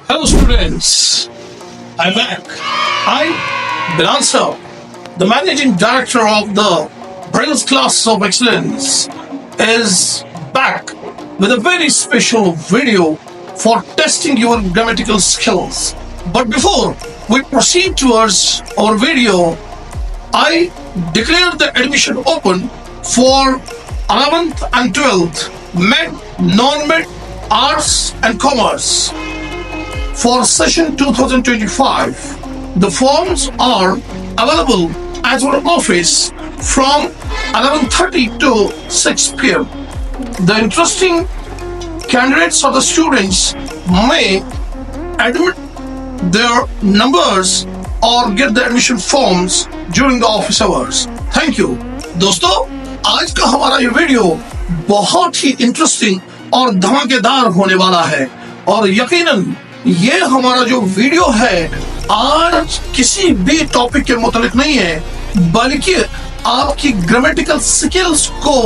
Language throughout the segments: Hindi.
Hello, students. I'm back. I'm Bilal Sir, the managing director of the Braille's Class of Excellence, is back with a very special video for testing your grammatical skills. But before we proceed towards our video, I declare the admission open for 11th and 12th Med, Non-Med, Arts and Commerce for session 2025. The forms are available at our office from 11:30 to 6 p.m. The interesting candidates or the students may admit their numbers or get the admission forms during the office hours. Thank you. दोस्तों, आज का हमारा ये वीडियो बहुत ही इंटरेस्टिंग और धमाकेदार होने वाला है और यकीनन ये हमारा जो वीडियो है आज किसी भी टॉपिक के मुतालिक नहीं है, बल्कि आपकी ग्रामेटिकल स्किल्स को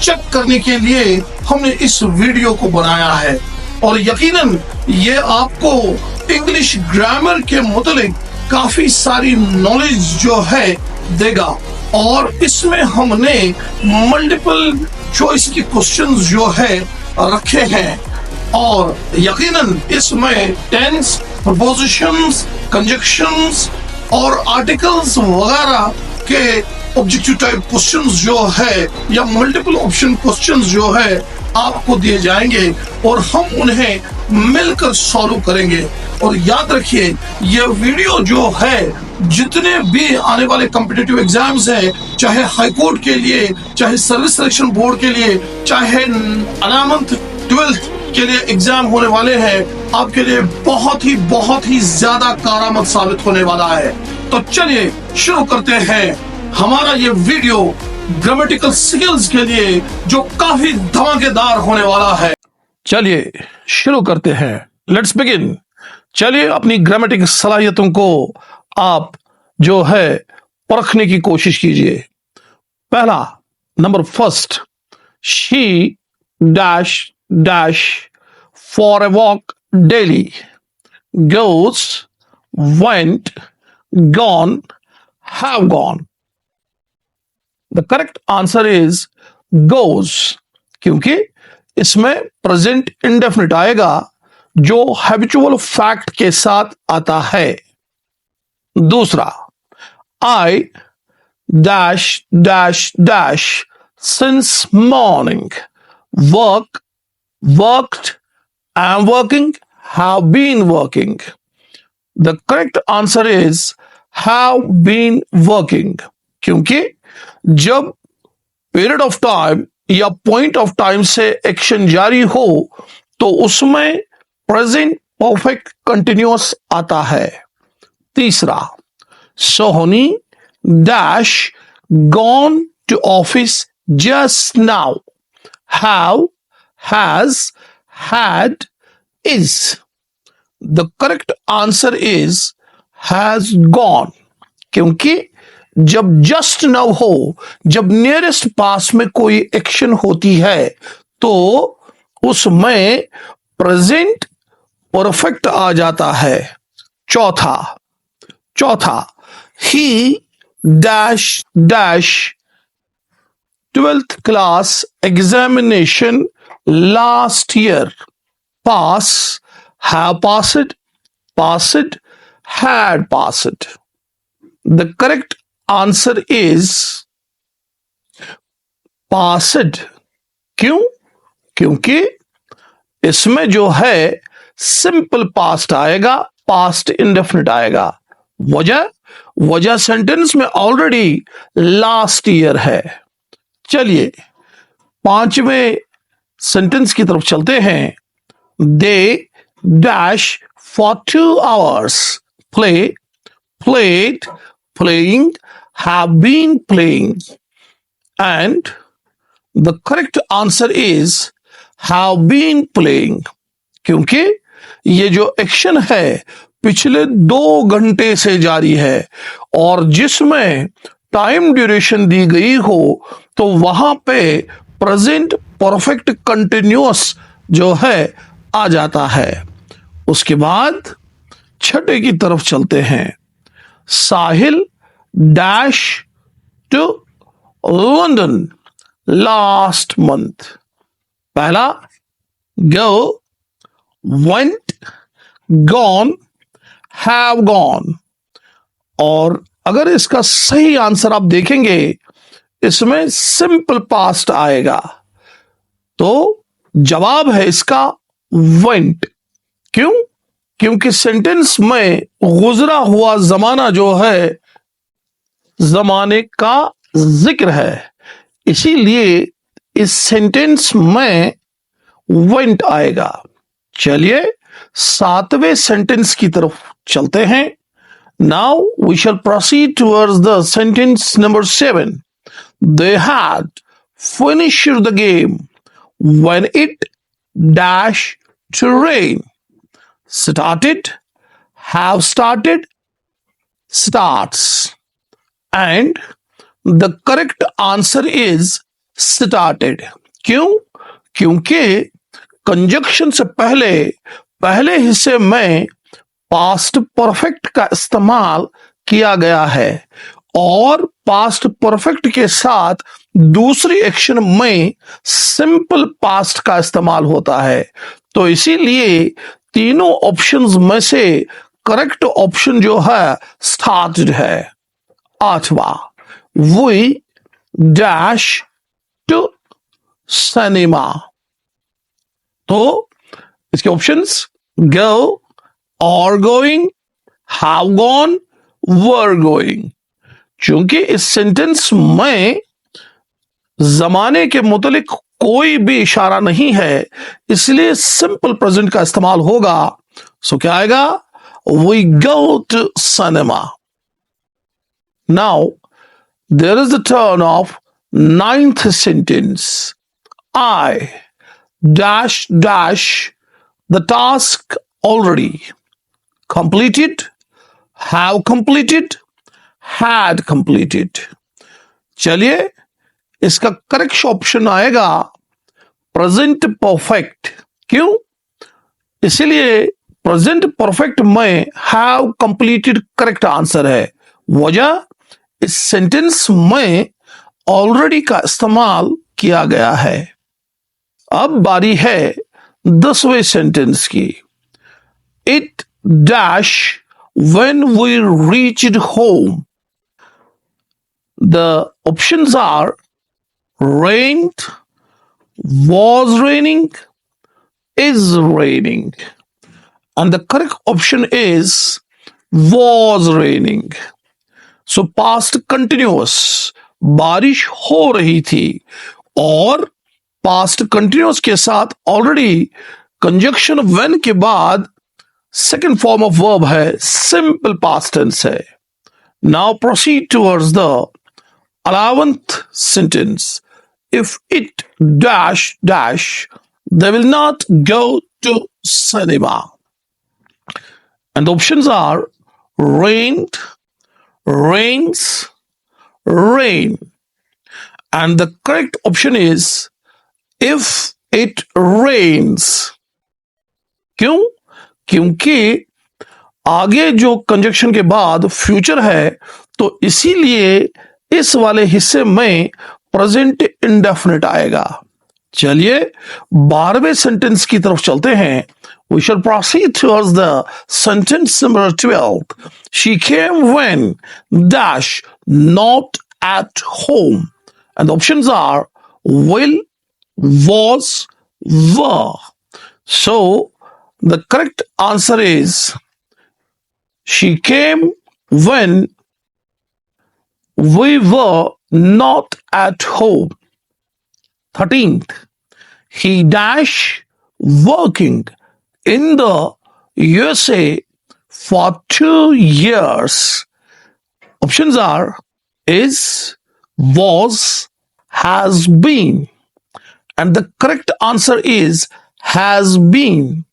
चेक करने के लिए हमने इस वीडियो को बनाया है और यकीनन ये आपको इंग्लिश ग्रामर के मुतालिक काफी सारी नॉलेज जो है देगा और इसमें हमने मल्टीपल चॉइस की क्वेश्चंस जो है रखे हैं और यकीनन इसमें टेंस, प्रपोजिशंस, कंजक्शंस और आर्टिकल्स वगैरह के ऑब्जेक्टिव टाइप क्वेश्चंस जो है या मल्टीपल ऑप्शन क्वेश्चंस जो है आपको दिए जाएंगे और हम उन्हें मिलकर सॉल्व करेंगे। और याद रखिए ये वीडियो जो है जितने भी आने वाले कॉम्पिटिटिव एग्जाम्स हैं, चाहे हाई कोर्ट के लिए, चाहे सर्विस सिलेक्शन बोर्ड के लिए, चाहे 11th 12th के लिए एग्जाम होने वाले हैं, आपके लिए बहुत ही ज्यादा कारआमद साबित होने वाला है। तो चलिए शुरू करते हैं हमारा ये वीडियो ग्रामेटिकल स्किल्स के लिए जो काफी धमाकेदार होने वाला है। चलिए शुरू करते हैं। Let's begin. चलिए अपनी ग्रामेटिक सलाहियतों को आप जो है परखने की कोशिश कीजिए। पहला number first, she dash dash for a walk daily, goes, went, gone, have gone. The correct answer is goes, क्योंकि इसमें प्रेजेंट इंडेफिनिट आएगा जो हैबिचुअल फैक्ट के साथ आता है। दूसरा, I dash dash dash since morning, work, worked, am working, have been working. The correct answer is have been working, क्योंकि जब पीरियड ऑफ टाइम या पॉइंट ऑफ टाइम से एक्शन जारी हो तो उसमें प्रेजेंट परफेक्ट कंटिन्यूअस आता है। तीसरा, Sohni dash gone to office just now, have, has, had, is. The correct answer is has gone, क्योंकि जब जस्ट नाउ हो, जब नियरेस्ट पास में कोई एक्शन होती है तो उसमें प्रेजेंट परफेक्ट आ जाता है। चौथा, he dash dash 12th class examination last year, pass, have passed, passed, had passed. The correct answer is passed. क्यों? क्योंकि इसमें जो है सिंपल पास्ट आएगा, पास्ट इंडेफिनिट आएगा। वजह सेंटेंस में ऑलरेडी लास्ट ईयर है। चलिए पांचवें सेंटेंस की तरफ चलते हैं। They dash for 2 hours, play, played, playing, have been playing, and the correct answer is have been playing, क्योंकि ये जो एक्शन है पिछले 2 घंटे से जारी है और जिसमें टाइम ड्यूरेशन दी गई हो तो वहां पे प्रेजेंट परफेक्ट कंटिन्यूअस जो है आ जाता है। उसके बाद छठे की तरफ चलते हैं। Sahil dash to London last month. पहला go, went, gone, have gone। और अगर इसका सही आंसर आप देखेंगे, इसमें सिंपल पास्ट आएगा, तो जवाब है इसका went। क्यों? क्योंकि सेंटेंस में गुजरा हुआ जमाना जो है, जमाने का जिक्र है, इसीलिए इस सेंटेंस में went आएगा। चलिए सातवें सेंटेंस की तरफ चलते हैं। Now we shall proceed towards the sentence number 7। They had finished the game when it dash to rain. Started, have started, starts. And the correct answer is started. क्यों? क्योंकि कंजक्शन से पहले हिस्से में पास्ट परफेक्ट का इस्तेमाल किया गया है, और पास्ट परफेक्ट के साथ दूसरी एक्शन में सिंपल पास्ट का इस्तेमाल होता है। तो इसीलिए तीनों ऑप्शंस में से करेक्ट ऑप्शन जो है स्टार्टेड है। आठवां, वी डैश टू सिनेमा। तो इसके options go, are going, have gone, were going। चूंकि इस सेंटेंस में जमाने के मुतालिक कोई भी इशारा नहीं है, इसलिए सिंपल प्रेजेंट का इस्तेमाल होगा। सो क्या आएगा? We go to cinema। Now there is the turn of ninth sentence। I dash dash the task already completed, have completed, had completed। चलिए इसका करेक्ट ऑप्शन आएगा प्रेजेंट परफेक्ट। क्यों? इसलिए प्रेजेंट परफेक्ट में हैव कंप्लीटेड करेक्ट आंसर है। वजह, इस सेंटेंस में ऑलरेडी का इस्तेमाल किया गया है। अब बारी है 10वें सेंटेंस की। It dash when we reached home. The options are rained, was raining, is raining, and the correct option is was raining। So past continuous, बारिश हो रही थी, और past continuous के साथ already conjunction when के बाद second form of verb है, simple past tense है। Now proceed towards the 11th sentence। If it dash dash, they will not go to cinema। And the options are rained, rains, rain, and the correct option is if it rains। क्यों? क्योंकि आगे जो कंजक्शन के बाद फ्यूचर है, तो इसीलिए इस वाले हिस्से में प्रेजेंट इंडेफिनिट आएगा। चलिए 12वें सेंटेंस की तरफ चलते हैं। We shall proceed towards the sentence number 12। She came when dash not at home। And the options are will, was, were। So the correct answer is she came when we were not at home। 13th, he dash working in the USA for 2 years। Options are is, was, has been, and the correct answer is has been,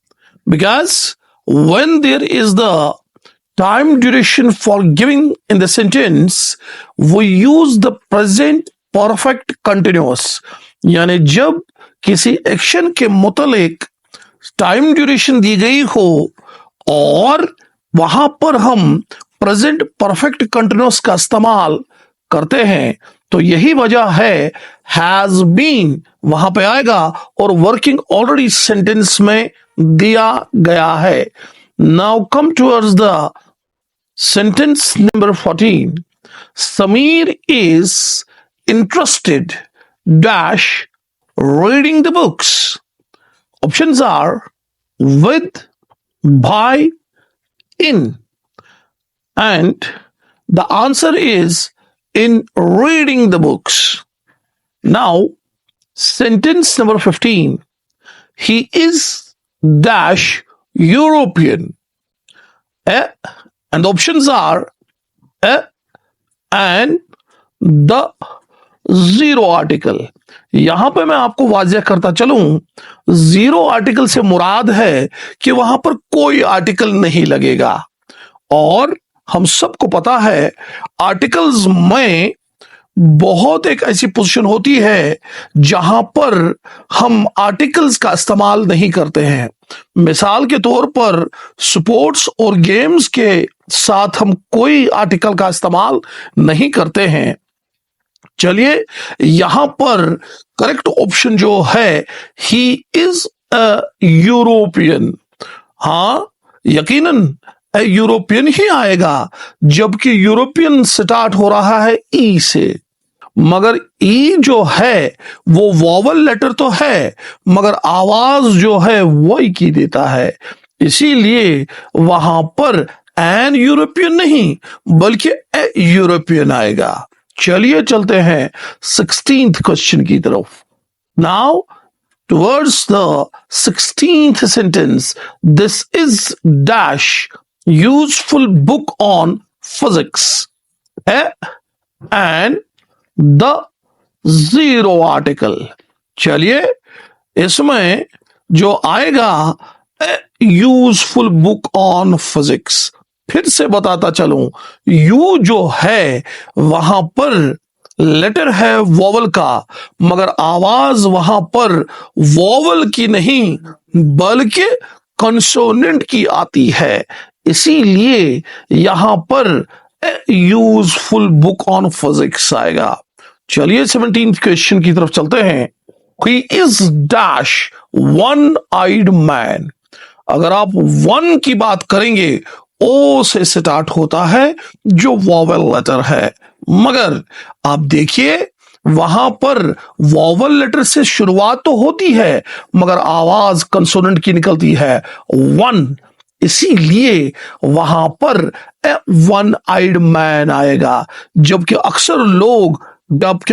because when there is the time duration for giving in the sentence, we use the present perfect continuous। यानी जब किसी एक्शन के मुतालिक टाइम ड्यूरेशन दी गई हो, और वहां पर हम प्रेजेंट परफेक्ट कंटिन्यूअस का इस्तेमाल करते हैं, तो यही वजह है हैज बीन वहां पे आएगा और वर्किंग ऑलरेडी सेंटेंस में दिया गया है। Now come towards the sentence number 14। Sameer is interested dash reading the books. Options are with, by, in. And the answer is in reading the books. Now, sentence number 15. He is dash European. And the options are and the zero article. यहां पे मैं आपको वाजिया करता चलूं, जीरो आर्टिकल से मुराद है कि वहां पर कोई आर्टिकल नहीं लगेगा। और हम सबको पता है आर्टिकल्स में बहुत एक ऐसी पोजीशन होती है जहां पर हम आर्टिकल्स का इस्तेमाल नहीं करते हैं। मिसाल के तौर पर स्पोर्ट्स और गेम्स के साथ हम कोई आर्टिकल का इस्तेमाल नहीं करते हैं। चलिए यहां पर करेक्ट ऑप्शन जो है ही इज अ यूरोपियन। हां, यकीनन यूरोपियन ही आएगा, जबकि यूरोपियन स्टार्ट हो रहा है ई से। मगर ई जो है वो वॉवल लेटर तो है, मगर आवाज जो है वो ही की देता है, इसीलिए वहां पर एन यूरोपियन नहीं बल्कि ए यूरोपियन आएगा। चलिए चलते हैं 16th क्वेश्चन की तरफ। Now towards the 16th sentence, this is dash useful book on physics and the zero article. चलिए इसमें जो आएगा यूजफुल बुक ऑन फिजिक्स, फिर से बताता चलूं, यू जो है वहां पर लेटर है वॉवल का, मगर आवाज वहां पर वॉवल की नहीं बल्कि कंसोनेंट की आती है, इसीलिए यहां पर यूजफुल बुक ऑन फिजिक्स आएगा। चलिए 17th क्वेश्चन की तरफ चलते हैं। He is dash one eyed man. अगर आप वन की बात करेंगे, ओ से स्टार्ट होता है जो वॉवल लेटर है, मगर आप देखिए वहां पर वॉवल लेटर से शुरुआत तो होती है मगर आवाज कंसोनेंट की निकलती है वन, इसीलिए वहां पर वन आइड मैन आएगा। जबकि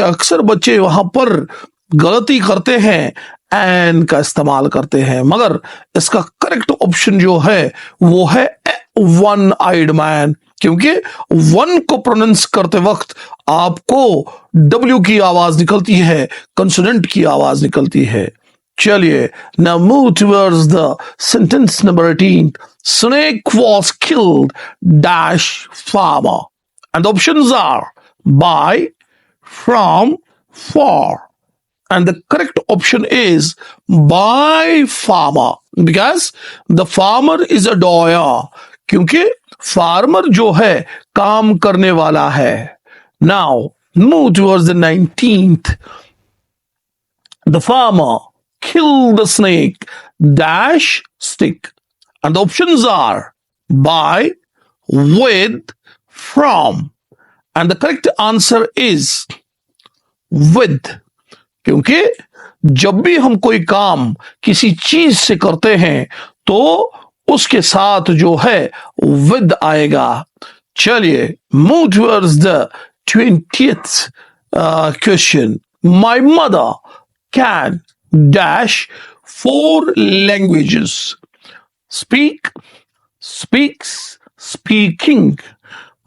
अक्सर बच्चे वहां पर गलती करते हैं, एन का इस्तेमाल करते हैं, मगर इसका करेक्ट ऑप्शन जो है वो है वन आइड मैन, क्योंकि वन को प्रोनाउंस करते वक्त आपको डब्ल्यू की आवाज निकलती है, कंसोनेंट की आवाज निकलती है। चलिए now move towards the sentence number 18. Snake was killed dash farmer, and the options are by, from, for. And the correct option is by farmer, because the farmer is a doer, क्योंकि फार्मर जो है काम करने वाला है। Now move towards the 19th. The farmer killed the snake dash stick, and the options are by, with, from. And the correct answer is with, क्योंकि जब भी हम कोई काम किसी चीज से करते हैं तो उसके साथ जो है विद आएगा। चलिए move towards the 20th question. My mother can dash 4 languages. Speak, speaks, speaking.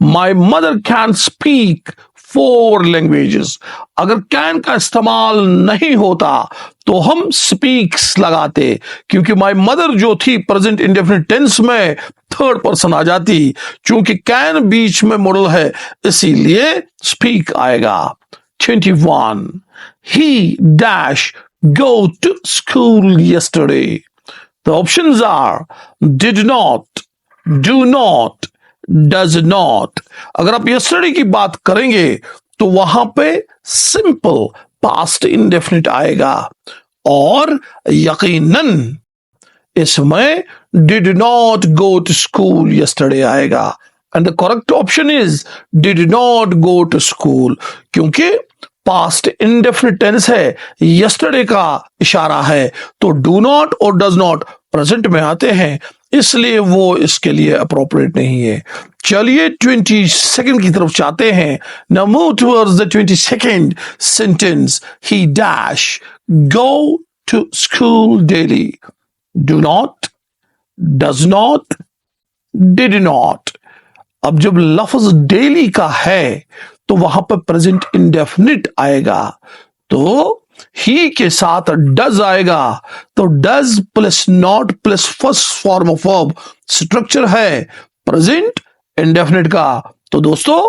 My mother can speak 4 languages. अगर कैन का इस्तेमाल नहीं होता तो हम स्पीक्स लगाते, क्योंकि माय मदर जो थी प्रेजेंट इंडेफिनिट टेंस में थर्ड पर्सन आ जाती, चूंकि कैन बीच में मॉडल है इसीलिए स्पीक आएगा। 21. He dash go to school yesterday. The options are did not, do not, does not. अगर आप यस्टरडे की बात करेंगे तो वहां पे सिंपल पास्ट इंडेफिनिट आएगा और यकीनन इसमें did not go to school yesterday आएगा। And the correct option is did not go to school, क्योंकि पास्ट इंडेफिनिट टेंस है, यस्टरडे का इशारा है, तो डू नॉट और डज नॉट प्रेजेंट में आते हैं, इसलिए वो इसके लिए अप्रोप्रिएट नहीं है। चलिए 22nd की तरफ चाहते हैं। Now move towards the 22nd sentence. He dash go to school daily. Do not, does not, did not. अब जब लफ्ज डेली का है तो वहां पर प्रेजेंट इंडेफिनिट आएगा, तो ही के साथ डज आएगा, तो does plus not plus first form of verb structure है प्रेजेंट इंडेफिनिट का। तो दोस्तों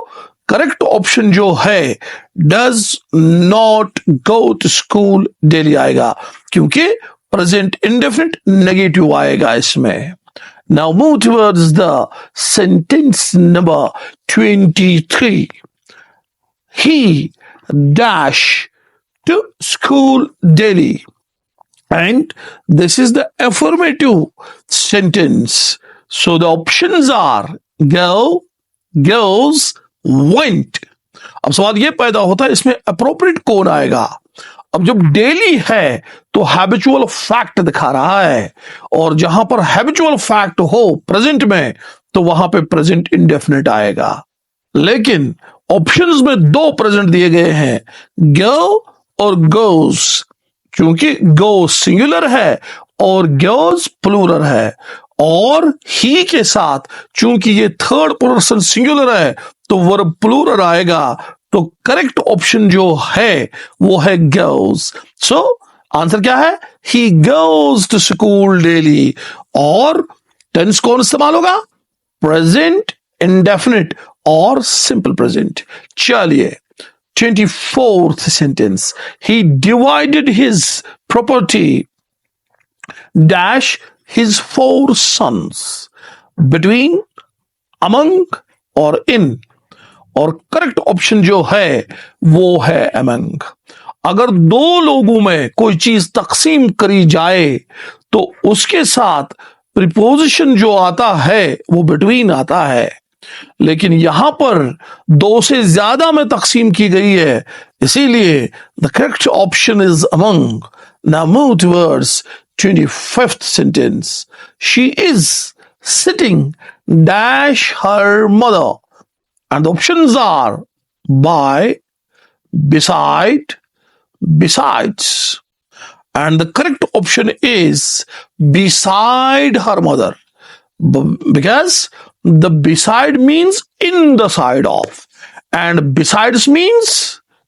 करेक्ट ऑप्शन जो है does not go to school daily आएगा, क्योंकि प्रेजेंट इंडेफिनिट नेगेटिव आएगा इसमें। Now move towards the sentence number 23. He dash to school daily. And this is the affirmative sentence. So the options are go, goes, went. अब सवाल ये पैदा होता है इसमें अप्रोप्रिएट कौन आएगा। अब जब डेली है तो हैबिचुअल फैक्ट दिखा रहा है, और जहां पर हैबिचुअल फैक्ट हो प्रेजेंट में तो वहां पे प्रेजेंट इंडेफिनिट आएगा। लेकिन ऑप्शंस में दो प्रेजेंट दिए गए हैं, गो और गोस, क्योंकि गो सिंगुलर है और गोस प्लूरल है, और ही के साथ चूंकि ये थर्ड पर्सन सिंगुलर है तो वर्ब प्लूरल आएगा। तो करेक्ट ऑप्शन जो है वो है गोस। सो आंसर क्या है, he goes to school daily. और टेंस कौन इस्तेमाल होगा, प्रेजेंट इंडेफिनिट और सिंपल प्रेजेंट। चलिए 24th sentence. He divided his property dash his 4 sons between, among और इन। और करेक्ट ऑप्शन जो है वो है अमंग। अगर दो लोगों में कोई चीज तकसीम करी जाए तो उसके साथ प्रीपोजिशन जो आता है वो बिटवीन आता है, लेकिन यहां पर दो से ज्यादा में तकसीम की गई है, इसीलिए the correct option is among. Now move towards 25th sentence. She is sitting dash her mother, and the options are by, beside, besides. And the correct option is beside her mother, because the beside means in the side of, and besides means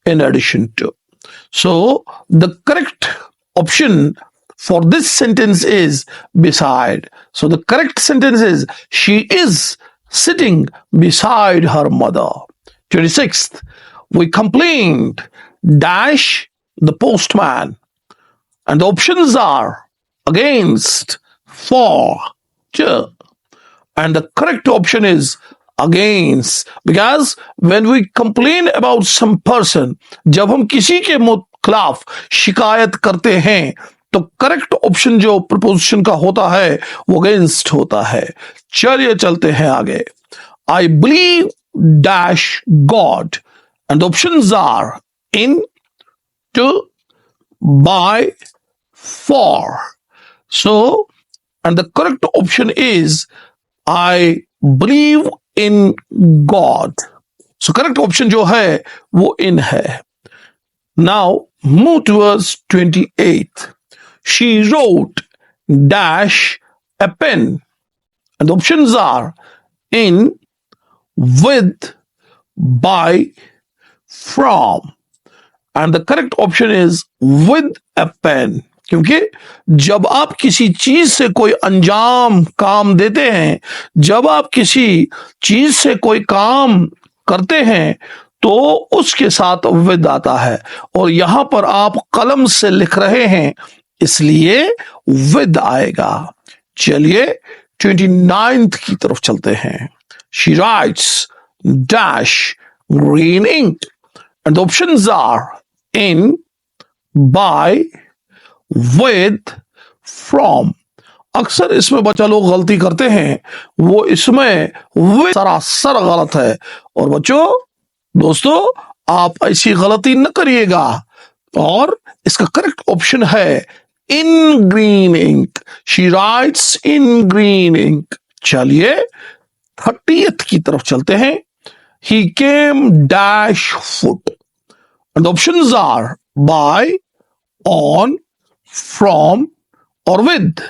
in addition to. So the correct option for this sentence is beside. So the correct sentence is she is sitting beside her mother. 26th, we complained dash the postman, and the options are against, for, to, and the correct option is against, because when we complain about some person, जब हम किसी के खिलाफ शिकायत करते हैं तो करेक्ट ऑप्शन जो प्रपोजिशन का होता है वो अगेंस्ट होता है। चलिए चलते हैं आगे। I believe dash God, and options are in, to, by, for. So and the correct option is I believe in God. So correct option जो है वो इन है। Now move towards 28th। She wrote dash a pen, and the options are in, with, by, from, and the correct option is with a pen, क्योंकि जब आप किसी चीज से कोई अंजाम काम देते हैं, जब आप किसी चीज से कोई काम करते हैं तो उसके साथ विद आता है, और यहां पर आप कलम से लिख रहे हैं इसलिए विद आएगा। चलिए 29th की तरफ चलते हैं। She writes dash green ink and the options are in, by, with, from। अक्सर इसमें बच्चा लोग गलती करते हैं, वो इसमें with सरासर गलत है। और बच्चों दोस्तों आप ऐसी गलती न करिएगा, और इसका करेक्ट ऑप्शन है in green ink. She writes in green ink. चलिए 30th की तरफ चलते हैं। He came dash foot and options are by, on, from और विद।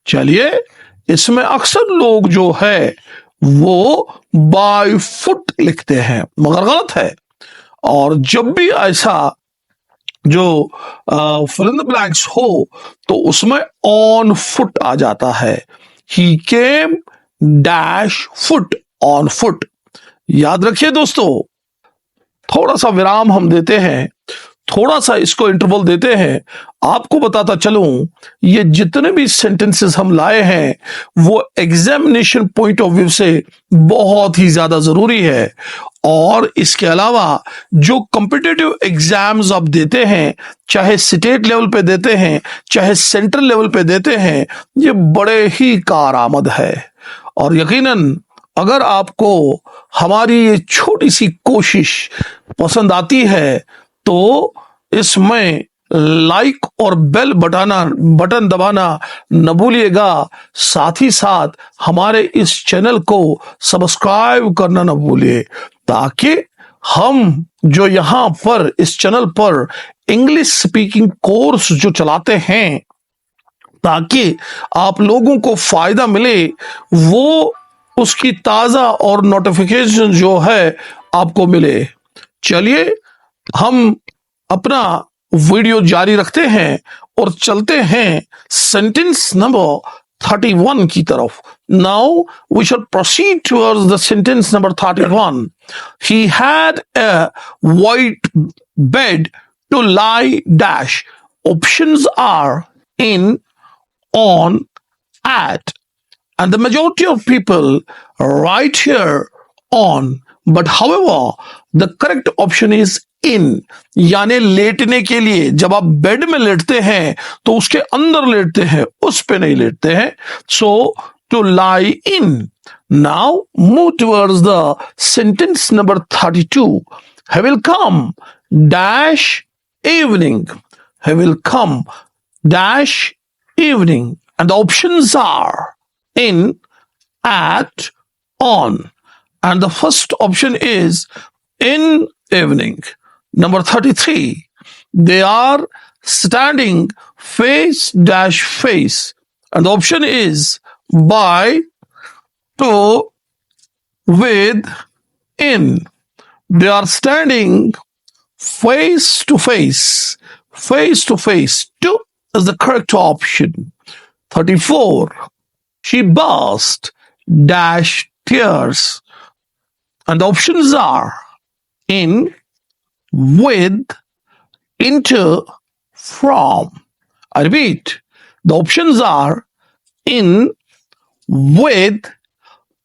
चलिए इसमें अक्सर लोग जो है वो बाय फुट लिखते हैं, मगर गलत है। और जब भी ऐसा जो फिल इन द ब्लैंक्स हो तो उसमें ऑन फुट आ जाता है। ही came dash foot, on foot. याद रखिए दोस्तों, थोड़ा सा विराम हम देते हैं, थोड़ा सा इसको इंटरवल देते हैं। आपको बताता चलूं, ये जितने भी सेंटेंसेस हम लाए हैं वो एग्जामिनेशन पॉइंट ऑफ व्यू से बहुत ही ज्यादा जरूरी है। और इसके अलावा जो कॉम्पिटिटिव एग्जाम्स आप देते हैं, चाहे स्टेट लेवल पे देते हैं चाहे सेंट्रल लेवल पे देते हैं, ये बड़े ही कारआमद है। और यकीनन अगर आपको हमारी ये छोटी सी कोशिश पसंद आती है तो इसमें लाइक और बेल बटन दबाना न भूलिएगा। साथ ही साथ हमारे इस चैनल को सब्सक्राइब करना न भूलिए, ताकि हम जो यहाँ पर इस चैनल पर इंग्लिश स्पीकिंग कोर्स जो चलाते हैं, ताकि आप लोगों को फायदा मिले, वो उसकी ताजा और नोटिफिकेशन जो है आपको मिले। चलिए हम अपना वीडियो जारी रखते हैं और चलते हैं सेंटेंस नंबर 31 की तरफ। Now we shall proceed towards the sentence number 31। He had a white bed to lie dash. Options are in, on, at, and the majority of people write here on, but however the correct option is in। यानी लेटने के लिए, जब आप बेड में लेटते हैं तो उसके अंदर लेटते हैं, उस पे नहीं लेटते हैं। So to lie in। Now move towards the sentence number 32। He will come dash evening। He will come dash evening, and the options are in, at, on, and the first option is in evening। Number 33, they are standing face dash face, and the option is by, to, with, in। They are standing face to face, face to face, to is the correct option। 34, she burst dash tears, and the options are in, with, into, from। I repeat, the options are in, with,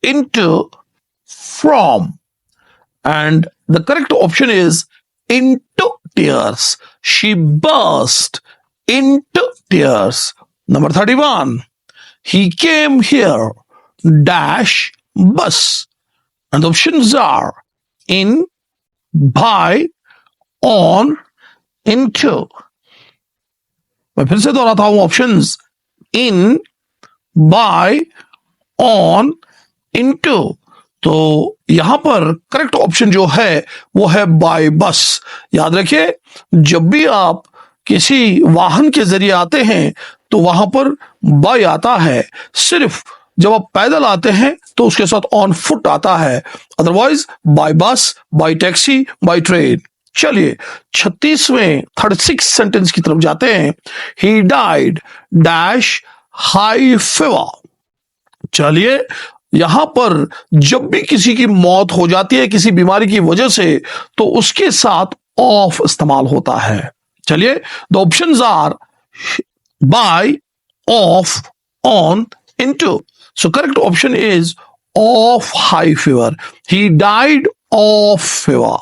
into, from, and the correct option is into tears। She burst into tears। Number 31, he came here dash bus, and the options are in, by, on, into। मैं फिर से दोहराता हूं, options in, by, on, into. तो यहां पर करेक्ट ऑप्शन जो है वो है बाय बस। याद रखिए, जब भी आप किसी वाहन के जरिए आते हैं तो वहां पर बाय आता है। सिर्फ जब आप पैदल आते हैं तो उसके साथ ऑन फुट आता है, अदरवाइज बाय बस, बाय टैक्सी, बाय ट्रेन। चलिए 36वें 36 सेंटेंस की तरफ जाते हैं। He died dash high fever. चलिए यहां पर जब भी किसी की मौत हो जाती है किसी बीमारी की वजह से तो उसके साथ ऑफ इस्तेमाल होता है। चलिए the options are by, of, on, into. So correct option is of high fever. He died of fever.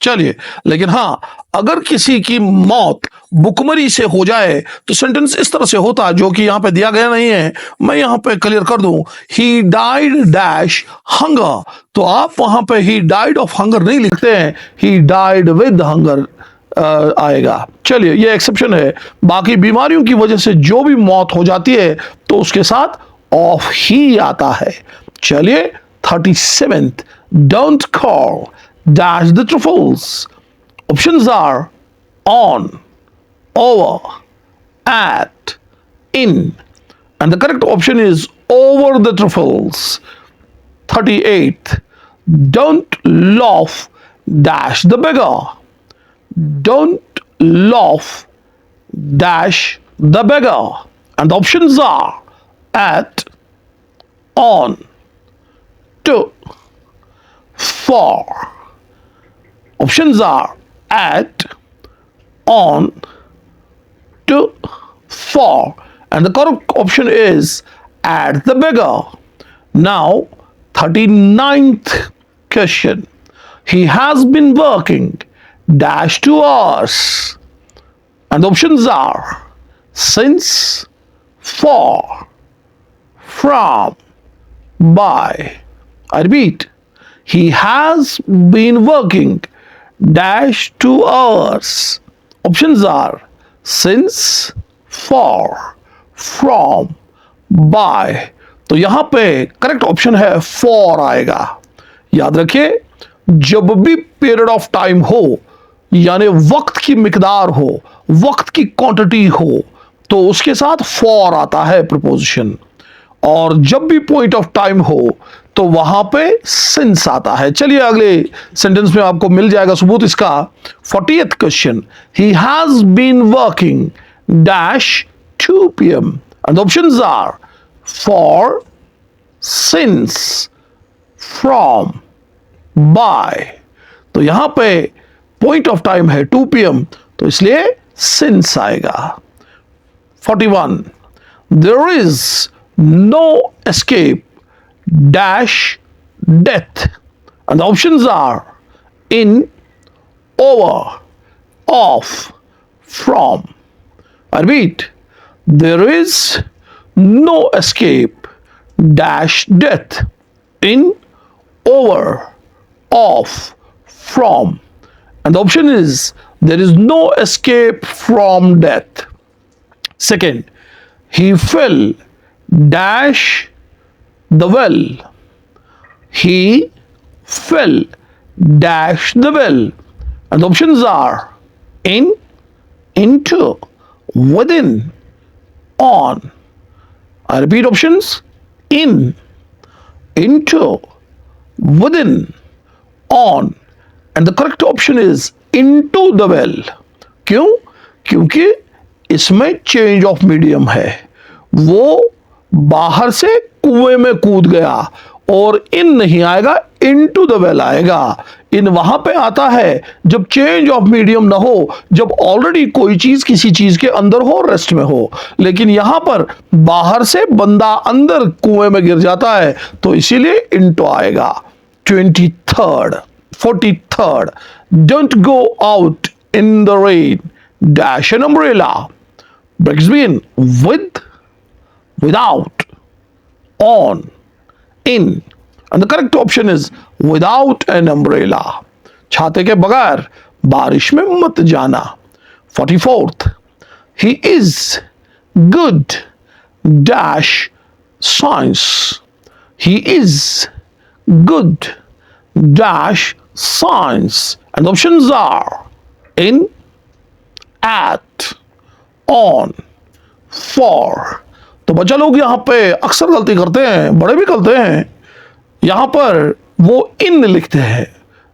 चलिए, लेकिन हाँ, अगर किसी की मौत भुखमरी से हो जाए तो सेंटेंस इस तरह से होता है, जो कि यहां पे दिया गया नहीं है, मैं यहां पे क्लियर कर दूं, ही डाइड डैश हंगर, तो आप वहां पे ही डाइड ऑफ हंगर नहीं लिखते हैं, ही डाइड विद हंगर आएगा। चलिए, ये एक्सेप्शन है, बाकी बीमारियों की वजह से जो भी मौत हो जाती है तो उसके साथ ऑफ ही आता है। चलिए, 37th, don't call dash the truffles. Options are on, over, at, in, and the correct option is over the truffles. 38th, don't laugh dash the beggar. Don't laugh dash the beggar, and the options are at, on, to, for. Options are at, on, to, for, and the correct option is at the beggar. Now, 39th question. He has been working dash 2 hours, and the options are since, for, from, by. I repeat, he has been working dash 2 hours. Options are since, for, from, by. तो यहां पे करेक्ट ऑप्शन है फॉर आएगा। याद रखिए, जब भी पीरियड ऑफ टाइम हो, यानी वक्त की मिकदार हो, वक्त की क्वांटिटी हो, तो उसके साथ फॉर आता है प्रपोजिशन, और जब भी पॉइंट ऑफ टाइम हो तो वहां पे सिंस आता है। चलिए, अगले सेंटेंस में आपको मिल जाएगा सबूत इसका। 40th question, he has been working dash 2 PM, and options are for, since, from, by. तो यहां पे पॉइंट ऑफ टाइम है 2 PM, तो इसलिए सिंस आएगा। 41, there is no escape dash death, and the options are in, over, off, from. I repeat, there is no escape dash death, in, over, off, from, and the option is there is no escape from death. Second, he fell dash the well. He fell dash the well, and the options are in, into, within, on. I repeat options: in, into, within, on, and the correct option is into the well. क्यों? क्योंकि इसमें चेंज ऑफ मीडियम है, वो बाहर से कुएं में कूद गया, और इन नहीं आएगा, इनटू द वेल आएगा। इन वहां पे आता है जब चेंज ऑफ मीडियम ना हो, जब ऑलरेडी कोई चीज किसी चीज के अंदर हो, रेस्ट में हो, लेकिन यहां पर बाहर से बंदा अंदर कुएं में गिर जाता है, तो इसीलिए इनटू आएगा। 23rd, 43rd, don't go out in the rain dash an umbrella. Breaks begin with, without, on, in, and the correct option is without an umbrella. छाते के बगैर बारिश में मत जाना। 44th, he is good dash science. He is good dash science, and the options are in, at, on, for. तो बच्चा लोग यहां पे अक्सर गलती करते हैं, बड़े भी करते हैं, यहां पर वो इन लिखते हैं,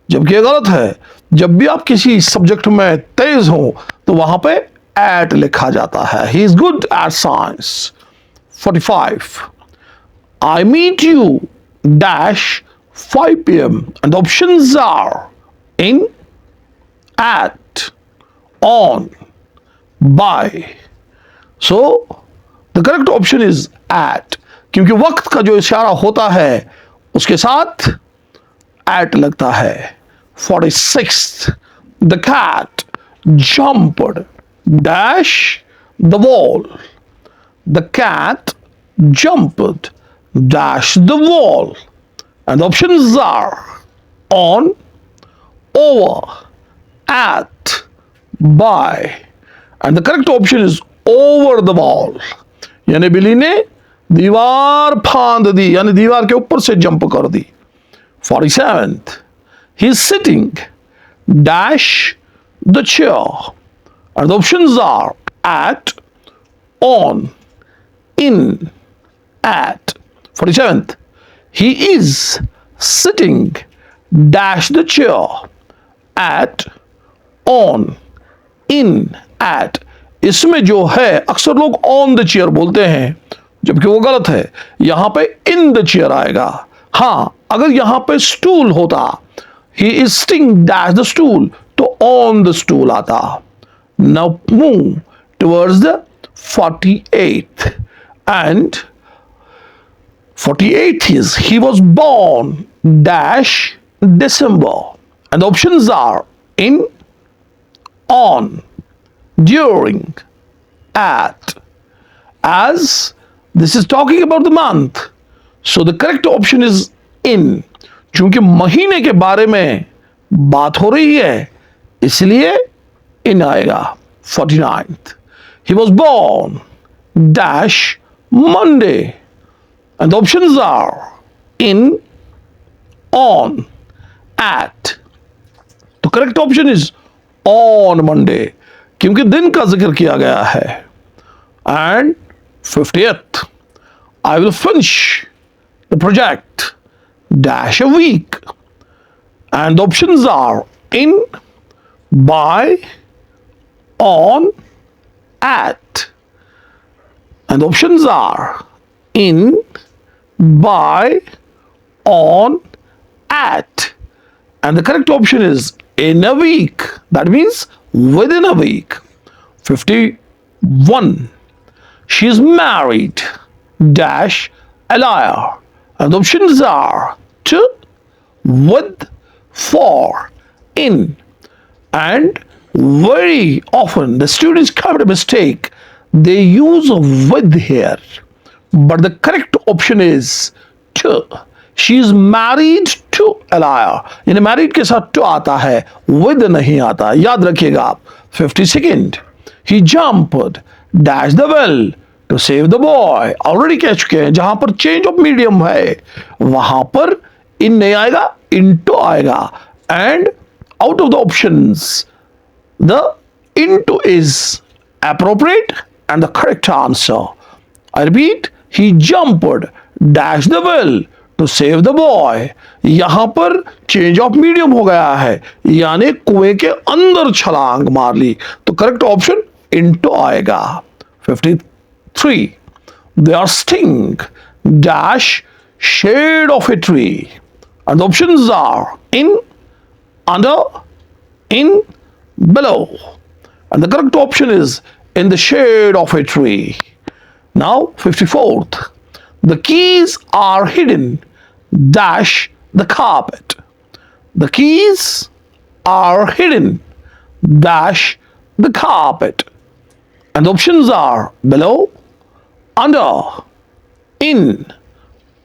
जबकि ये गलत है। जब भी आप किसी सब्जेक्ट में तेज हो तो वहां पे एट लिखा जाता है। He is good at science. 45, I meet you dash 5 PM, and the options are in, at, on, by. So the correct option is at, क्योंकि वक्त का जो इशारा होता है उसके साथ एट लगता है। 46th, the cat jumped dash the wall. The cat jumped dash the wall. And the options are on, over, at, by. And the correct option is over the wall. यानी बिल्ली ने दीवार फांद दी, यानी दीवार के ऊपर से जंप कर दी। 47th, he is sitting dash the chair. And the options are at, on, in, at. 47th, he is sitting dash the chair at, on, in, at. इसमें जो है अक्सर लोग ऑन द चेयर बोलते हैं, जबकि वो गलत है। यहां पे इन द चेयर आएगा। हां, अगर यहां पे स्टूल होता, he is sitting dash the stool, तो ऑन द स्टूल आता। Now move towards the 48th, and 48th is he was born dash December, and the options are in, on, during, at. As this is talking about the month, so the correct option is in. चूंकि महीने के बारे में बात हो रही है, इसलिए in आएगा। 49th, he was born dash Monday, and the options are in, on, at. तो correct option is on Monday, क्योंकि दिन का जिक्र किया गया है। And 50th, I will finish the project dash a week, and the options are in, by, on, at. And the options are in, by, on, at. And the correct option is in a week. That means within a week. 51. She is married dash a liar. And the options are to, with, for, in. And very often the students commit a mistake. They use with here, but the correct option is to. She is married to a liar. यानी married के साथ to आता है, with नहीं आता। याद रखिएगा आप। 52nd, he jumped dash the well to save the boy. Already कह चुके हैं, जहां पर change of medium है वहां पर in नहीं आएगा, into आएगा। And out of the options, the into is appropriate and the correct answer. I repeat, he jumped dash the well to save the boy. यहां पर चेंज ऑफ मीडियम हो गया है, यानी कुएं के अंदर छलांग मार ली, तो करेक्ट ऑप्शन into आएगा। 53, they are sitting dash shade of a tree, and the options are in, under, in, below. And the correct option is in the shade of a tree. Now 54th, the keys are hidden dash the carpet. The keys are hidden dash the carpet. And the options are below, under, in,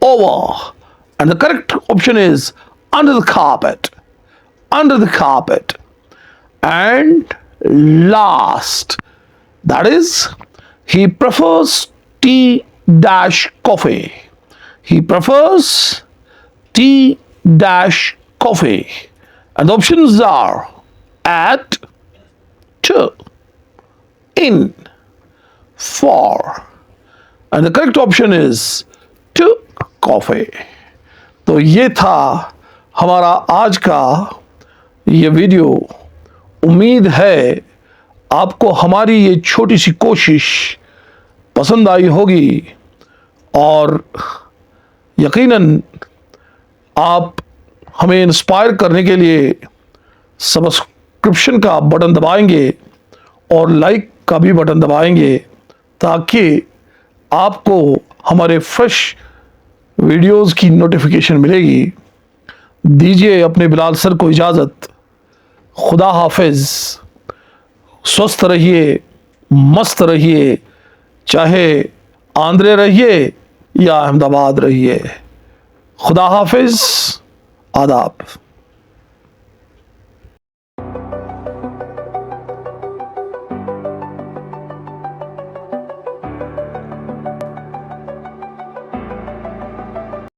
over. And the correct option is under the carpet. Under the carpet. And last, that is, he prefers tea dash coffee. He prefers tea dash coffee. And the options are at, to, in, for. And the correct option is to coffee. तो ये था हमारा आज का ये वीडियो। उम्मीद है आपको हमारी ये छोटी सी कोशिश पसंद आई होगी और यकीनन आप हमें इंस्पायर करने के लिए सब्सक्रिप्शन का बटन दबाएंगे और लाइक का भी बटन दबाएंगे ताकि आपको हमारे फ्रेश वीडियोस की नोटिफिकेशन मिलेगी। दीजिए अपने बिलाल सर को इजाज़त। खुदा हाफिज़। स्वस्थ रहिए, मस्त रहिए, चाहे आंध्रे रहिए या अहमदाबाद रहिए। खुदा हाफिज़। आदाब।